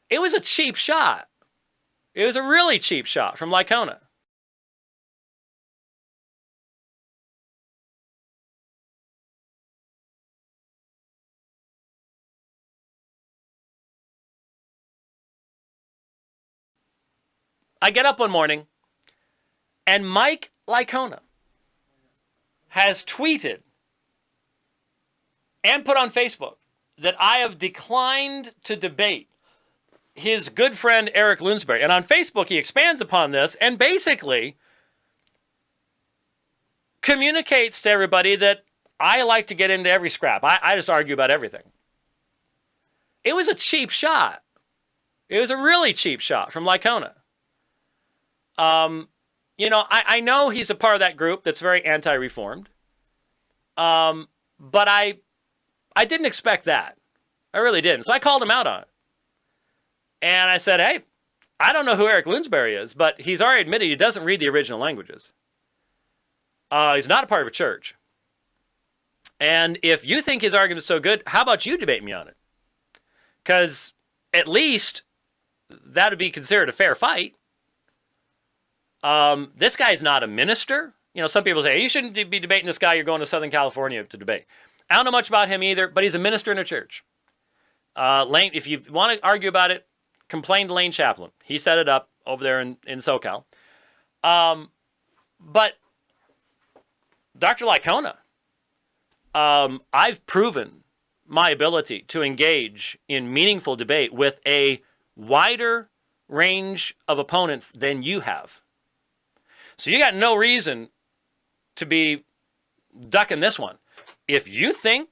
It was a cheap shot. It was a really cheap shot from Lycona. I get up one morning, and Mike Lycona has tweeted and put on Facebook that I have declined to debate his good friend Eric Lunsberry. And on Facebook, he expands upon this and basically communicates to everybody that I like to get into every scrap. I just argue about everything. It was a cheap shot. It was a really cheap shot from Lycona. You know, I know he's a part of that group that's very anti-reformed. But I didn't expect that. I really didn't. So I called him out on it. And I said, hey, I don't know who Eric Lunsberry is, but he's already admitted he doesn't read the original languages. He's not a part of a church. And if you think his argument is so good, how about you debate me on it? Because at least that would be considered a fair fight. This guy's not a minister. You know, some people say, you shouldn't be debating this guy. You're going to Southern California to debate. I don't know much about him either, but he's a minister in a church. Lane, if you want to argue about it, complain to Lane Chaplin. He set it up over there in SoCal. But Dr. Lycona, I've proven my ability to engage in meaningful debate with a wider range of opponents than you have. So you got no reason to be ducking this one. If you think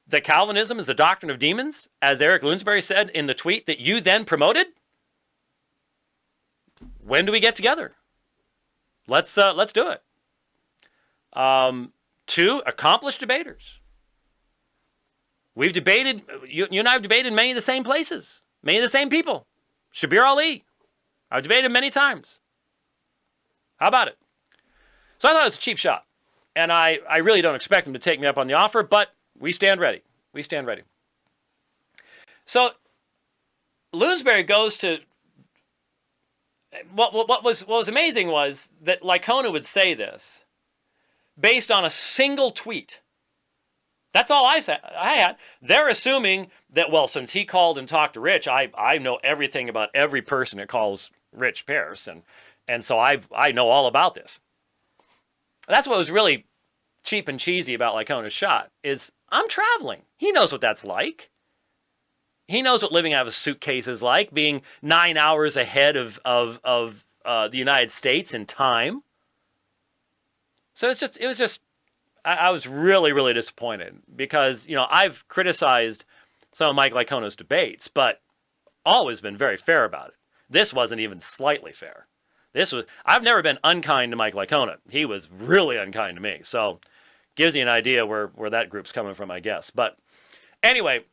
that Calvinism is the doctrine of demons, as Eric Lunsberry said in the tweet that you then promoted, when do we get together? Let's do it. Two accomplished debaters. We've debated, you and I have debated many of the same places, many of the same people. Shabir Ali, I've debated many times. How about it? So I thought it was a cheap shot. And I really don't expect him to take me up on the offer, but we stand ready. We stand ready. So Lunsberry goes to, what was amazing was that Lycona would say this based on a single tweet. That's all I had. They're assuming that, well, since he called and talked to Rich, I know everything about every person that calls Rich Pearce, and so I know all about this. That's what was really cheap and cheesy about Lycona's shot, is I'm traveling. He knows what that's like. He knows what living out of a suitcase is like, being 9 hours ahead of the United States in time. So it was just, I was really, really disappointed because, you know, I've criticized some of Mike Lycona's debates, but always been very fair about it. This wasn't even slightly fair. I've never been unkind to Mike Lycona. He was really unkind to me. So gives you an idea where that group's coming from, I guess. But anyway.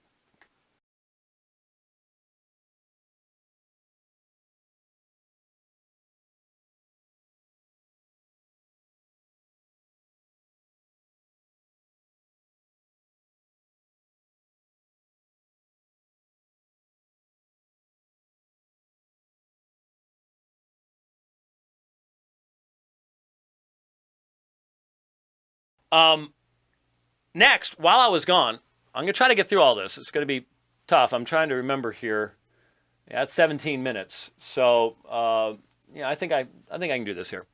Next, while I was gone, I'm going to try to get through all this. It's going to be tough. I'm trying to remember here. Yeah, it's 17 minutes. So, I think I can do this here.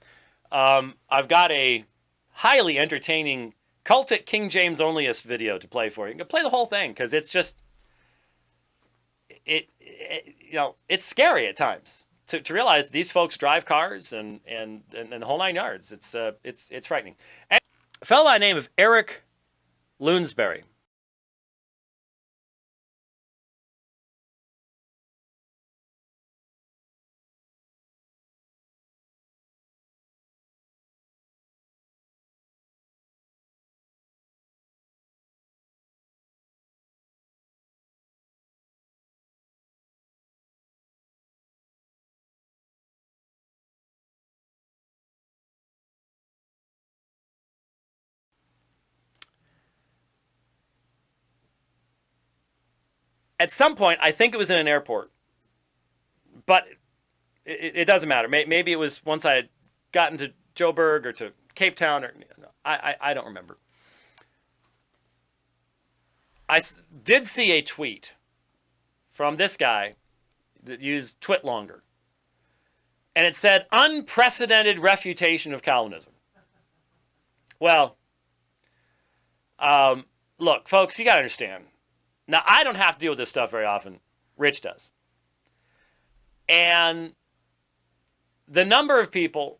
I've got a highly entertaining cultic King James onlyist video to play for you. You can play the whole thing because it's just, it's scary at times to realize these folks drive cars and the whole 9 yards. It's frightening. And a fellow by the name of Eric Lunsberry. At some point, I think it was in an airport, But it doesn't matter. Maybe it was once I had gotten to Joburg or to Cape Town, or I don't remember. I did see a tweet from this guy that used twit longer. And it said, unprecedented refutation of Calvinism. Well, look, folks, you got to understand. Now, I don't have to deal with this stuff very often. Rich does. And the number of people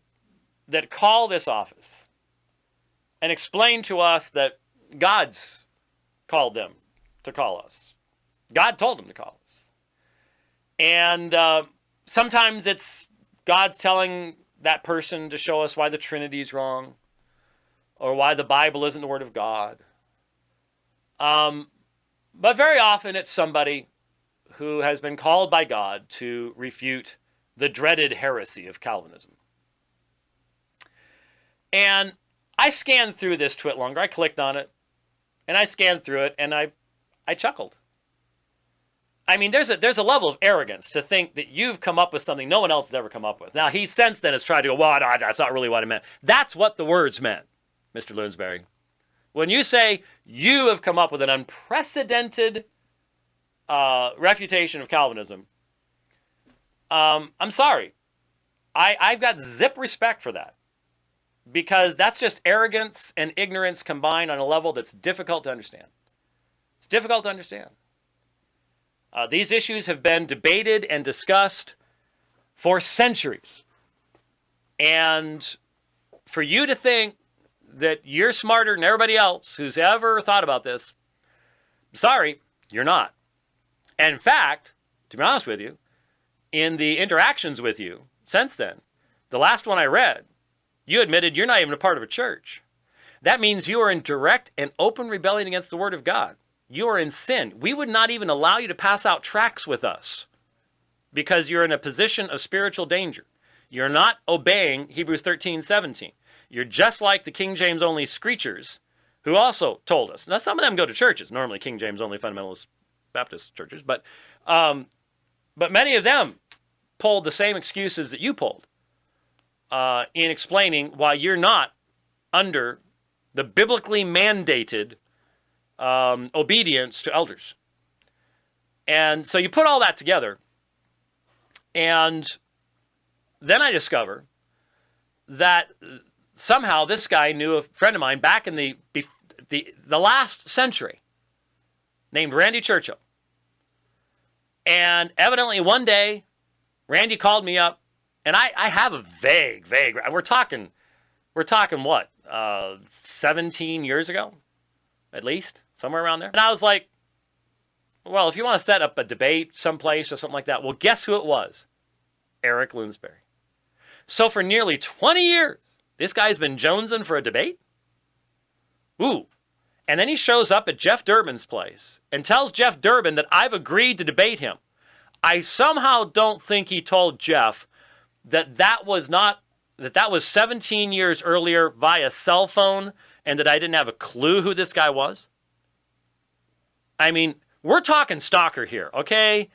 that call this office and explain to us that God's called them to call us. God told them to call us. And sometimes it's God's telling that person to show us why the Trinity is wrong or why the Bible isn't the Word of God. But very often it's somebody who has been called by God to refute the dreaded heresy of Calvinism. And I scanned through this twit longer. I clicked on it, and I scanned through it, and I chuckled. I mean, there's a level of arrogance to think that you've come up with something no one else has ever come up with. Now, he since then has tried to go, well, no, that's not really what I meant. That's what the words meant, Mr. Loonsberry. When you say you have come up with an unprecedented refutation of Calvinism, I'm sorry. I've got zip respect for that. Because that's just arrogance and ignorance combined on a level that's difficult to understand. It's difficult to understand. These issues have been debated and discussed for centuries. And for you to think that you're smarter than everybody else who's ever thought about this, sorry, you're not. And in fact, to be honest with you, in the interactions with you since then, the last one I read, you admitted you're not even a part of a church. That means you are in direct and open rebellion against the Word of God. You are in sin. We would not even allow you to pass out tracts with us because you're in a position of spiritual danger. You're not obeying Hebrews 13:17. You're just like the King James only screechers who also told us. Now, some of them go to churches, normally King James only fundamentalist Baptist churches, but many of them pulled the same excuses that you pulled in explaining why you're not under the biblically mandated obedience to elders. And so you put all that together, and then I discover that somehow this guy knew a friend of mine back in the last century named Randy Churchill. And evidently one day, Randy called me up, and I have a vague, we're talking what, 17 years ago, at least, somewhere around there. And I was like, well, if you want to set up a debate someplace or something like that, well, guess who it was? Eric Loonsberry. So for nearly 20 years, this guy's been jonesing for a debate? Ooh. And then he shows up at Jeff Durbin's place and tells Jeff Durbin that I've agreed to debate him. I somehow don't think he told Jeff that was 17 years earlier via cell phone and that I didn't have a clue who this guy was. I mean, we're talking stalker here, okay?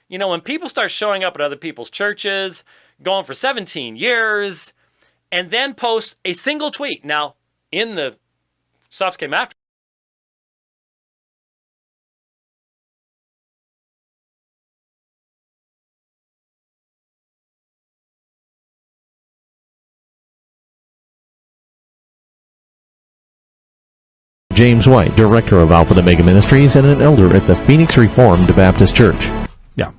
You know, when people start showing up at other people's churches, going for 17 years, and then post a single tweet. Now, in the stuff came after. James White, director of Alpha and Omega Ministries and an elder at the Phoenix Reformed Baptist Church. Yeah.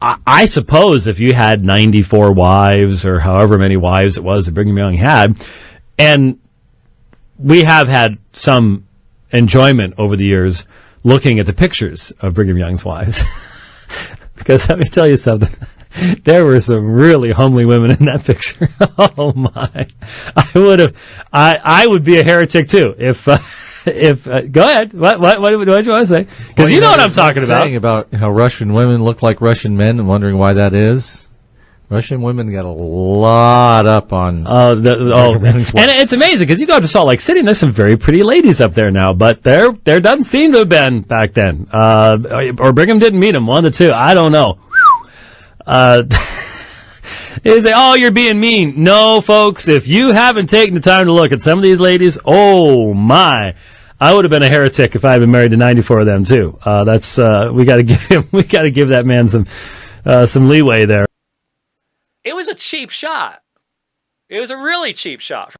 I suppose if you had 94 wives or however many wives it was that Brigham Young had, and we have had some enjoyment over the years looking at the pictures of Brigham Young's wives. Because let me tell you something. There were some really homely women in that picture. Oh my. I would be a heretic too if if go ahead, what do you want to say? Because you know what I'm talking about. Saying about how Russian women look like Russian men and wondering why that is. Russian women got a lot up on. And it's amazing because you go to Salt Lake City and there's some very pretty ladies up there now, but there doesn't seem to have been back then. Or Brigham didn't meet them, one of the two. I don't know. They say, "Oh, you're being mean." No, folks, if you haven't taken the time to look at some of these ladies, oh my, I would have been a heretic if I had been married to 94 of them too. We got to give that man some leeway there. It was a cheap shot. It was a really cheap shot.